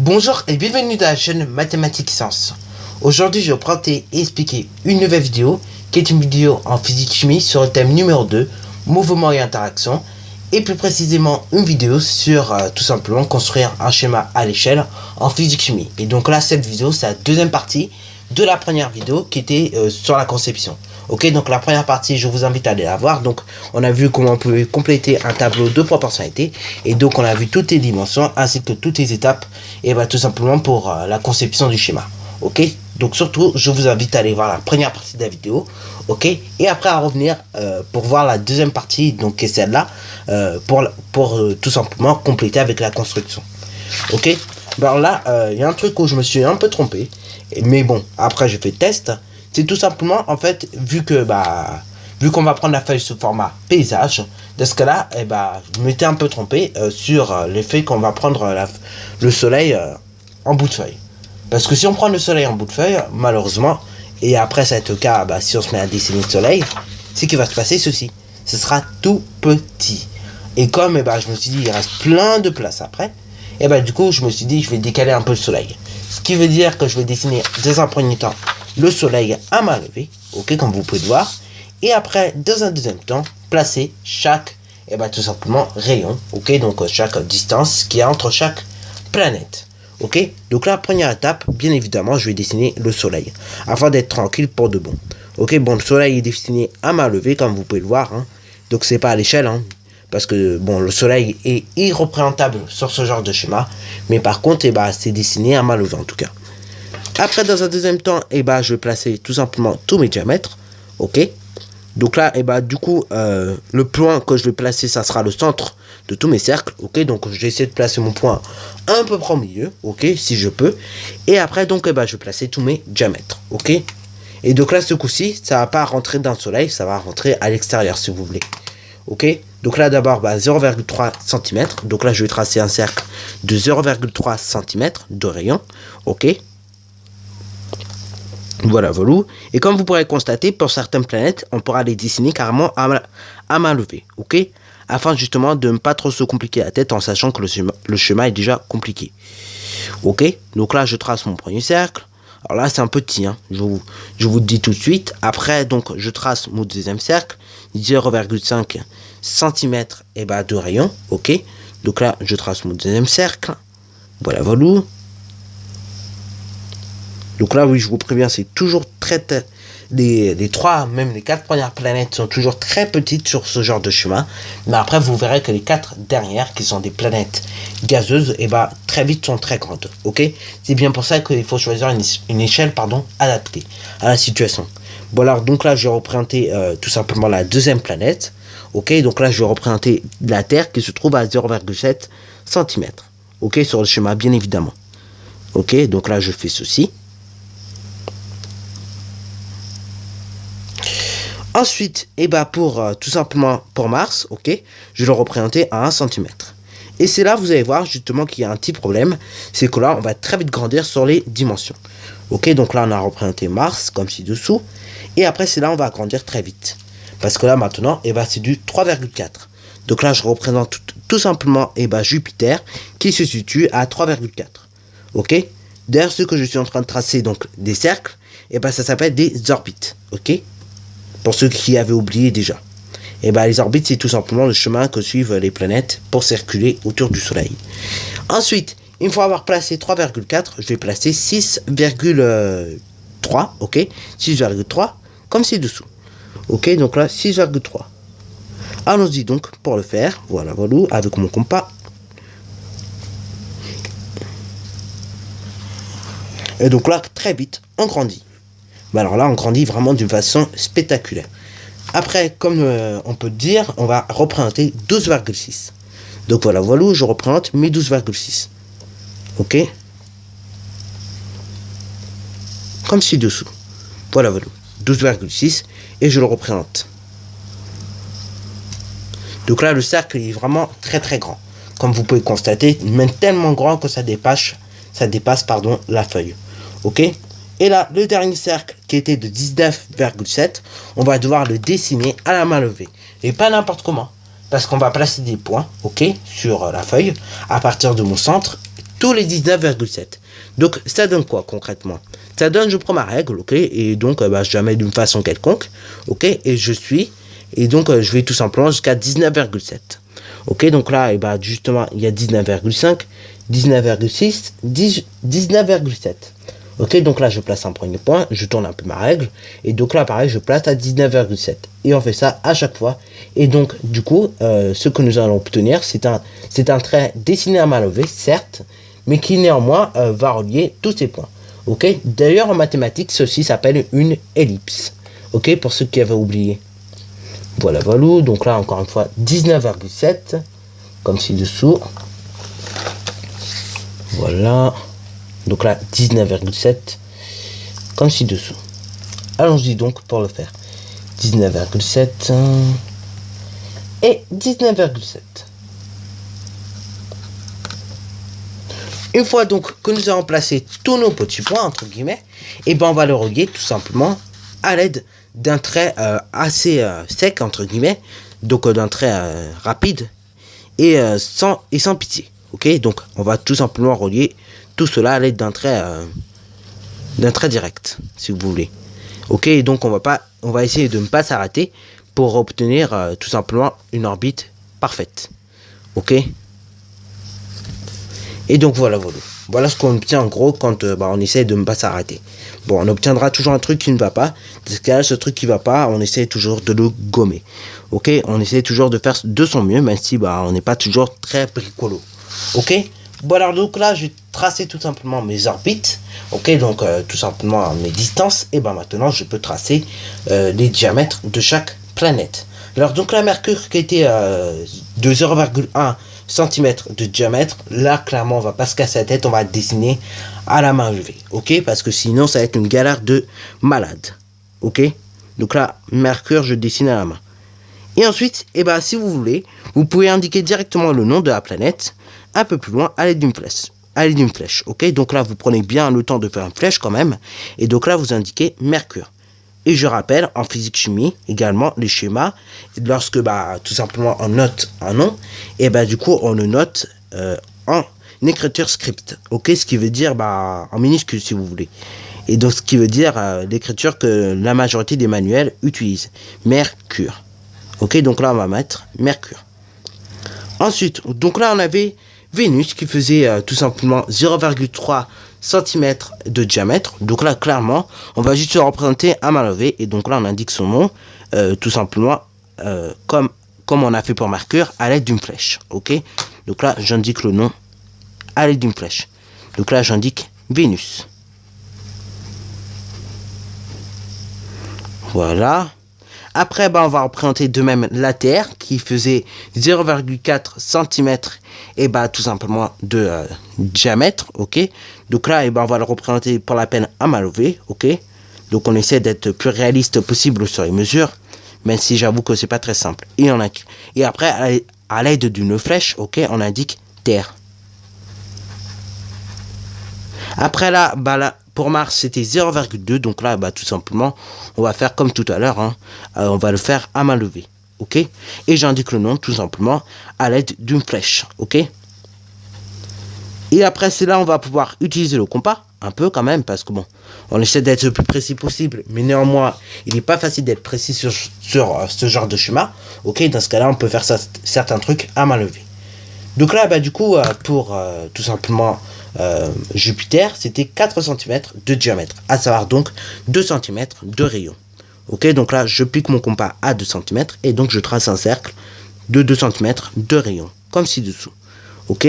Bonjour et bienvenue dans la chaîne Mathématiques Sciences. Aujourd'hui, je vais prendre et expliquer une nouvelle vidéo qui est une vidéo en physique-chimie sur le thème numéro 2, mouvement et interaction, et plus précisément une vidéo sur tout simplement construire un schéma à l'échelle en physique-chimie. Et donc là, cette vidéo, c'est la deuxième partie de la première vidéo qui était sur la conception. Ok, donc la première partie, je vous invite à aller la voir. Donc, on a vu comment on pouvait compléter un tableau de proportionnalité. Et donc, on a vu toutes les dimensions ainsi que toutes les étapes. Et tout simplement pour la conception du schéma. Ok, donc surtout, je vous invite à aller voir la première partie de la vidéo. Ok, et après à revenir pour voir la deuxième partie, donc qui est celle-là, pour tout simplement compléter avec la construction. Ok, alors là, il y a un truc où je me suis un peu trompé. Mais bon, après, j'ai fait test. C'est tout simplement, en fait, vu qu'on va prendre la feuille sous format paysage, dans ce cas-là, je m'étais un peu trompé sur l'effet qu'on va prendre le soleil en bout de feuille. Parce que si on prend le soleil en bout de feuille, malheureusement, et après ça va être le cas, si on se met à dessiner le soleil, c'est qu'il va se passer ceci. Ce sera tout petit. Et comme je me suis dit, il reste plein de place après, du coup, je me suis dit, je vais décaler un peu le soleil. Ce qui veut dire que je vais dessiner, dans un premier temps, le soleil à main levée, ok, comme vous pouvez le voir. Et après, dans un deuxième temps, placer chaque, tout simplement, rayon, ok, donc chaque distance qu'il y a entre chaque planète. Ok, donc la première étape, bien évidemment, je vais dessiner le soleil, afin d'être tranquille pour de bon. Ok, bon, le soleil est dessiné à main levée, comme vous pouvez le voir, hein. Donc c'est pas à l'échelle, hein, parce que bon, le soleil est irreprésentable sur ce genre de schéma, mais par contre, c'est dessiné à main levée en tout cas. Après, dans un deuxième temps, je vais placer tout simplement tous mes diamètres, ok. Donc là, du coup, le point que je vais placer, ça sera le centre de tous mes cercles, ok. Donc, je vais essayer de placer mon point un peu près au milieu, ok, si je peux. Et après, donc, je vais placer tous mes diamètres, ok. Et donc là, ce coup-ci, ça va pas rentrer dans le soleil, ça va rentrer à l'extérieur, si vous voulez, ok. Donc là, d'abord, 0,3 cm. Donc là, je vais tracer un cercle de 0,3 cm de rayon, ok. Voilà. Et comme vous pourrez constater, pour certaines planètes, on pourra les dessiner carrément à main levée, ok, afin justement de ne pas trop se compliquer la tête en sachant que le schéma est déjà compliqué. Ok, donc là je trace mon premier cercle. Alors là c'est un petit, hein. Je vous le dis tout de suite. Après donc je trace mon deuxième cercle, 0,5 cm de rayon, ok. Donc là je trace mon deuxième cercle. Voilà. Donc là, oui, je vous préviens, c'est toujours les 3, même les 4 premières planètes sont toujours très petites sur ce genre de schéma. Mais après, vous verrez que les 4 dernières, qui sont des planètes gazeuses, très vite sont très grandes. Ok, c'est bien pour ça qu'il faut choisir une échelle, adaptée à la situation. Bon, alors, donc là, je vais représenter tout simplement la deuxième planète. Ok, donc là, je vais représenter la Terre qui se trouve à 0,7 cm. Ok, sur le schéma, bien évidemment. Ok, donc là, je fais ceci. Ensuite, pour tout simplement pour Mars, ok, je vais le représenter à 1 cm. Et c'est là, vous allez voir justement qu'il y a un petit problème, c'est que là, on va très vite grandir sur les dimensions. Ok, donc là, on a représenté Mars, comme ci-dessous. Et après, c'est là, on va grandir très vite. Parce que là, maintenant, c'est du 3,4. Donc là, je représente tout simplement Jupiter, qui se situe à 3,4. Ok, derrière ce que je suis en train de tracer, donc des cercles, ça s'appelle des orbites. Ok, pour ceux qui avaient oublié déjà. Les orbites, c'est tout simplement le chemin que suivent les planètes pour circuler autour du Soleil. Ensuite, une fois avoir placé 3,4, je vais placer 6,3, ok, 6,3, comme ci-dessous. Ok, donc là, 6,3. Allons-y donc pour le faire, voilà, avec mon compas. Et donc là, très vite, on grandit. Alors là, on grandit vraiment d'une façon spectaculaire. Après, comme on peut dire, on va représenter 12,6. Donc voilà, je représente mes 12,6. Ok. Comme ci-dessous. Voilà, 12,6. Et je le représente. Donc là, le cercle est vraiment très très grand. Comme vous pouvez constater, même tellement grand que ça dépasse la feuille. Ok. Et là, le dernier cercle qui était de 19,7, on va devoir le dessiner à la main levée. Et pas n'importe comment. Parce qu'on va placer des points, ok, sur la feuille, à partir de mon centre tous les 19,7. Donc ça donne quoi concrètement? Ça donne, je prends ma règle, ok, et donc je la mets d'une façon quelconque, ok, et je vais tout simplement jusqu'à 19,7. Ok, donc là, justement, il y a 19,5, 19,6, 19,7. Ok, donc là, je place un premier point, je tourne un peu ma règle, et donc là, pareil, je place à 19,7. Et on fait ça à chaque fois. Et donc, du coup, ce que nous allons obtenir, c'est un trait dessiné à main levée, certes, mais qui néanmoins va relier tous ces points. Ok, d'ailleurs, en mathématiques, ceci s'appelle une ellipse. Ok, pour ceux qui avaient oublié. Voilà, voilà. Donc là, encore une fois, 19,7, comme ci-dessous. Voilà. Donc là, 19,7, comme ci-dessous. Allons-y donc pour le faire. 19,7 et 19,7. Une fois donc que nous avons placé tous nos petits points, entre guillemets, et on va le relier tout simplement à l'aide d'un trait assez sec, entre guillemets, donc d'un trait rapide et sans pitié. Ok, donc on va tout simplement relier tout cela à l'aide d'un trait direct, si vous voulez. Ok, donc on va essayer de ne pas s'arrêter pour obtenir tout simplement une orbite parfaite. Ok. Et donc voilà ce qu'on obtient en gros quand on essaie de ne pas s'arrêter. Bon, on obtiendra toujours un truc qui ne va pas. Dans ce cas-là, ce truc qui ne va pas, on essaie toujours de le gommer. Ok, on essaie toujours de faire de son mieux, même si on n'est pas toujours très bricolo. Ok. Bon alors donc là, je vais tracer tout simplement mes orbites. Ok, donc tout simplement mes distances. Et maintenant, je peux tracer les diamètres de chaque planète. Alors donc la Mercure qui était de 0,1 cm de diamètre, là clairement on va pas se casser la tête, on va dessiner à la main levée, ok, parce que sinon ça va être une galère de malade, ok. Donc là Mercure, je dessine à la main, et ensuite si vous voulez, vous pouvez indiquer directement le nom de la planète un peu plus loin à l'aide d'une flèche, ok. Donc là vous prenez bien le temps de faire une flèche quand même, et donc là vous indiquez Mercure. Et je rappelle, en physique-chimie, également, les schémas, lorsque, tout simplement, on note un nom, et du coup, on le note en écriture script. Ok, ce qui veut dire, en minuscule, si vous voulez. Et donc, ce qui veut dire l'écriture que la majorité des manuels utilisent. Mercure. Ok, donc là, on va mettre Mercure. Ensuite, donc là, on avait Vénus qui faisait tout simplement 0,3 cm de diamètre. Donc là, clairement, on va juste se représenter à main levée. Et donc là, on indique son nom, tout simplement, comme on a fait pour Mercure, à l'aide d'une flèche. Ok. Donc là, j'indique le nom à l'aide d'une flèche. Donc là, j'indique Vénus. Voilà. Après, on va représenter de même la Terre qui faisait 0,4 cm et tout simplement de diamètre, ok. Donc là, on va le représenter pour la peine à main levée, ok. Donc on essaie d'être plus réaliste possible sur les mesures, même si j'avoue que c'est pas très simple. Et après, à l'aide d'une flèche, ok, on indique Terre. Après là, pour Mars, c'était 0,2. Donc là, tout simplement, on va faire comme tout à l'heure. On va le faire à main levée. Ok. Et j'indique le nom, tout simplement, à l'aide d'une flèche. Ok. Et après, c'est là, on va pouvoir utiliser le compas. Un peu quand même, parce que on essaie d'être le plus précis possible. Mais néanmoins, il n'est pas facile d'être précis sur ce genre de schéma. Ok. Dans ce cas-là, on peut faire certains trucs à main levée. Donc là, du coup, pour tout simplement Jupiter, c'était 4 cm de diamètre, à savoir donc 2 cm de rayon. Ok, donc là, je pique mon compas à 2 cm et donc je trace un cercle de 2 cm de rayon, comme ci-dessous. Ok.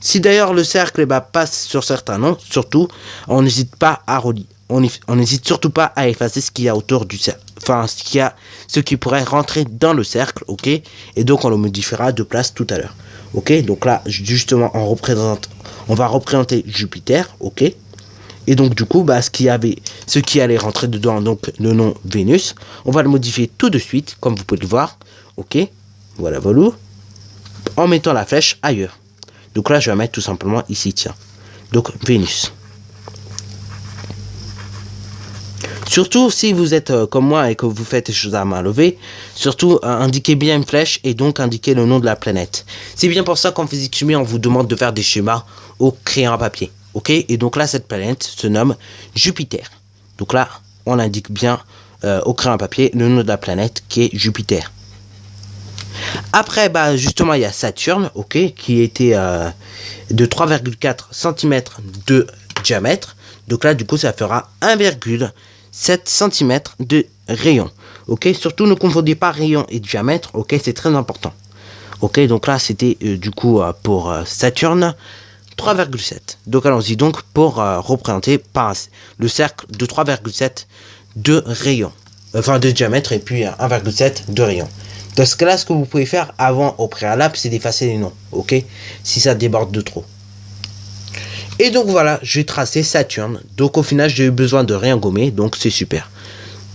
Si d'ailleurs le cercle passe sur certains noms, surtout, on n'hésite pas à relier. On n'hésite surtout pas à effacer ce qu'il y a autour du cercle. Enfin, ce qui pourrait rentrer dans le cercle, ok. Et donc on le modifiera de place tout à l'heure. Ok, donc là, justement, on va représenter Jupiter, ok. Et donc, du coup, ce qui allait rentrer dedans, donc le nom Vénus, on va le modifier tout de suite, comme vous pouvez le voir, ok. Voilà, en mettant la flèche ailleurs. Donc là, je vais mettre tout simplement ici, tiens. Donc, Vénus. Surtout si vous êtes comme moi et que vous faites des choses à main levée, surtout indiquez bien une flèche et donc indiquez le nom de la planète. C'est bien pour ça qu'en physique chimie, on vous demande de faire des schémas au crayon à papier. Ok? Et donc là, cette planète se nomme Jupiter. Donc là, on indique bien au crayon à papier le nom de la planète qui est Jupiter. Après, bah, justement, il y a Saturne, ok, qui était de 3,4 cm de diamètre. Donc là, du coup, ça fera 1,7 cm de rayon. Ok, surtout ne confondez pas rayon et diamètre. Ok, c'est très important. Ok, donc là, c'était du coup pour Saturne 3,7. Donc allons-y donc pour représenter par le cercle de 3,7 de rayon. Enfin, de diamètre et puis 1,7 de rayon. Dans ce cas-là, ce que vous pouvez faire avant au préalable, c'est d'effacer les noms. Ok, si ça déborde de trop. Et donc voilà, j'ai tracé Saturne. Donc au final, j'ai eu besoin de rien gommer, donc c'est super.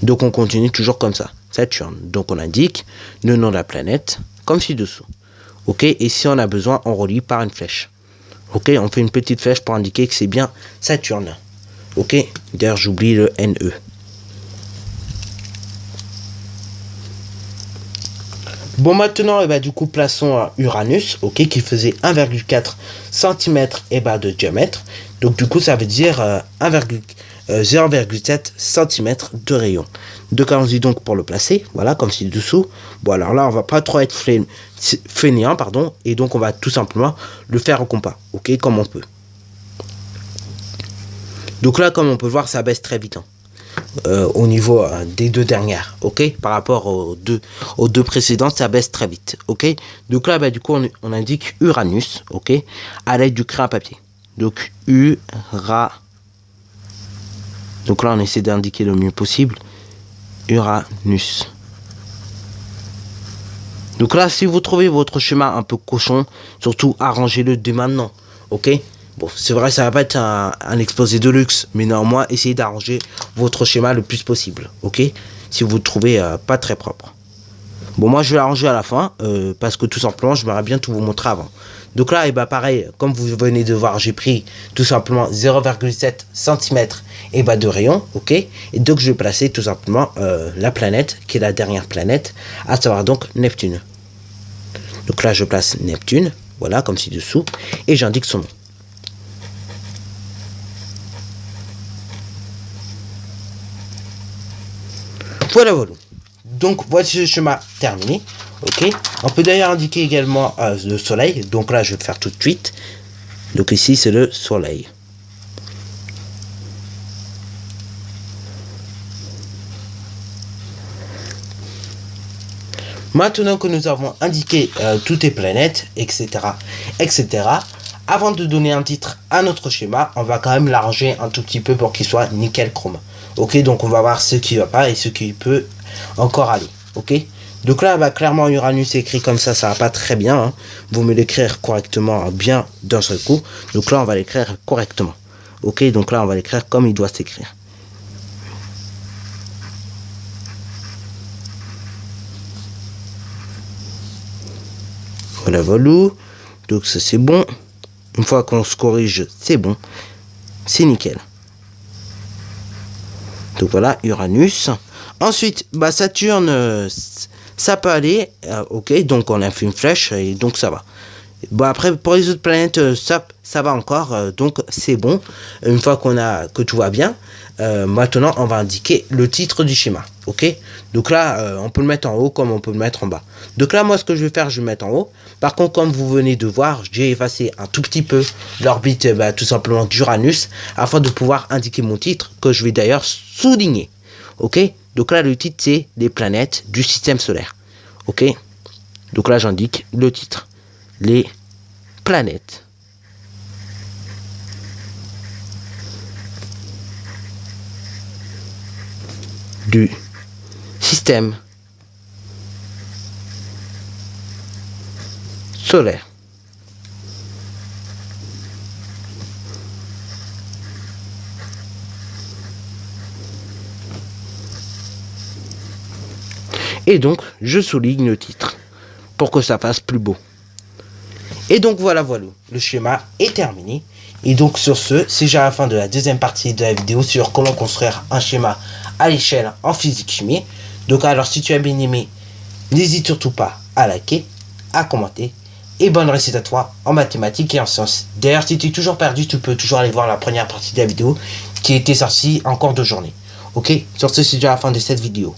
Donc on continue toujours comme ça. Saturne. Donc on indique le nom de la planète, comme ci-dessous. Ok, et si on a besoin, on relie par une flèche. Ok, on fait une petite flèche pour indiquer que c'est bien Saturne. Ok, d'ailleurs j'oublie le NE. Bon, maintenant, du coup, plaçons Uranus, ok, qui faisait 1,4 cm de diamètre. Donc, du coup, ça veut dire 0,7 cm de rayon. Donc, allons-y donc pour le placer, voilà, comme ci-dessous. Bon, alors là, on va pas trop être fainéant, pardon, et donc on va tout simplement le faire au compas, ok, comme on peut. Donc là, comme on peut voir, ça baisse très vite. Hein. Au niveau des deux dernières, ok, par rapport aux deux précédentes, ça baisse très vite, ok. Donc là, du coup, on indique Uranus, ok, à l'aide du crayon à papier. Donc donc là, on essaie d'indiquer le mieux possible Uranus. Donc là, si vous trouvez votre schéma un peu cochon, surtout arrangez-le dès maintenant, ok. Bon, c'est vrai, ça va pas être un exposé de luxe, mais néanmoins, essayez d'arranger votre schéma le plus possible, ok? Si vous le trouvez pas très propre. Bon, moi, je vais l'arranger à la fin, parce que tout simplement, je m'aimerais bien tout vous montrer avant. Donc là, pareil, comme vous venez de voir, j'ai pris tout simplement 0,7 cm de rayon, ok? Et donc, je vais placer tout simplement la planète, qui est la dernière planète, à savoir donc Neptune. Donc là, je place Neptune, voilà, comme ci-dessous, et j'indique son nom. Voilà, voilà. Donc, voici le schéma terminé. Ok. On peut d'ailleurs indiquer également le soleil. Donc là, je vais le faire tout de suite. Donc ici, c'est le soleil. Maintenant que nous avons indiqué toutes les planètes, etc., etc., avant de donner un titre à notre schéma, on va quand même l'arranger un tout petit peu pour qu'il soit nickel chrome. Ok, donc on va voir ce qui va pas et ce qui peut encore aller. Ok, donc là, clairement, Uranus écrit comme ça va pas très bien. Hein. Vous me l'écrire correctement, bien d'un seul coup. Donc là, on va l'écrire correctement. Ok, donc là, on va l'écrire comme il doit s'écrire. Voilà, voilà. Donc ça, c'est bon. Une fois qu'on se corrige, c'est bon. C'est nickel. Donc voilà, Uranus. Ensuite, Saturne, ça peut aller. Ok, donc on a fait une flèche et donc ça va. Bon, après, pour les autres planètes, ça va encore. Donc c'est bon. Une fois que tout va bien, maintenant on va indiquer le titre du schéma. Ok, donc là, on peut le mettre en haut comme on peut le mettre en bas. Donc là, moi, ce que je vais faire, je vais le mettre en haut. Par contre, comme vous venez de voir, j'ai effacé un tout petit peu l'orbite, tout simplement d'Uranus, afin de pouvoir indiquer mon titre, que je vais d'ailleurs souligner. Ok, donc là, le titre, c'est les planètes du système solaire. Ok, donc là, j'indique le titre. Les planètes du système solaire. Et donc, je souligne le titre pour que ça fasse plus beau. Et donc voilà, le schéma est terminé. Et donc sur ce, c'est déjà la fin de la deuxième partie de la vidéo sur comment construire un schéma à l'échelle en physique-chimie. Donc alors si tu as bien aimé, n'hésite surtout pas à liker, à commenter. Et bonne réussite à toi en mathématiques et en sciences. D'ailleurs, si tu es toujours perdu, tu peux toujours aller voir la première partie de la vidéo qui était sortie en cours de journée. Ok, sur ce, c'est déjà la fin de cette vidéo.